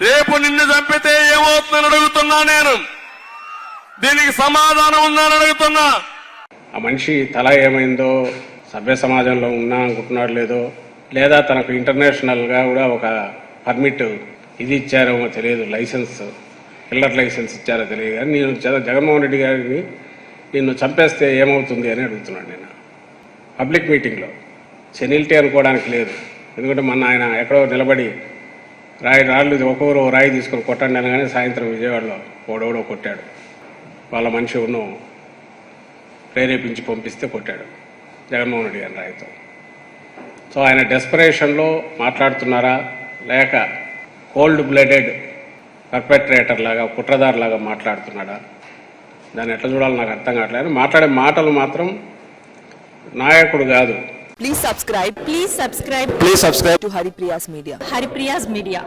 రేపు నిన్ను చంపితే ఏమవుతుందని అడుగుతున్నా నేను. దీనికి సమాధానం ఉందని అడుగుతున్నా. ఆ మనిషి తల ఏమైందో, సభ్య సమాజంలో ఉన్నా అనుకుంటున్నాడు లేదో, లేదా తనకు ఇంటర్నేషనల్గా కూడా ఒక పర్మిట్ ఇది ఇచ్చారేమో తెలియదు, లైసెన్స్, కిల్లర్ లైసెన్స్ ఇచ్చారో తెలియదు. కానీ నేను జగన్మోహన్ రెడ్డి గారిని నిన్ను చంపేస్తే ఏమవుతుంది అని అడుగుతున్నాను నేను పబ్లిక్ మీటింగ్లో. సెనిలిటీ అనుకోవడానికి లేదు. ఎందుకంటే మొన్న ఆయన ఎక్కడో నిలబడి రాళ్ళు ఒక్కొక్కరు రాయి తీసుకొని కొట్టండి అనగానే సాయంత్రం విజయవాడలో ఓడోడో కొట్టాడు. వాళ్ళ మనిషి ఉన్ను ప్రేరేపించి పంపిస్తే కొట్టాడు జగన్మోహన్ రెడ్డి గారి రాయితో. సో ఆయన డెస్పరేషన్లో మాట్లాడుతున్నారా, లేక కోల్డ్ బ్లడెడ్ పర్పెట్రేటర్ లాగా, కుట్రదారులాగా మాట్లాడుతున్నాడా, దాన్ని ఎట్లా చూడాలో నాకు అర్థం కావట్లేదు. మాట్లాడే మాటలు మాత్రం నాయకుడు కాదు. Please subscribe. Please subscribe. Please subscribe to Haripriya's Media. Haripriya's Media.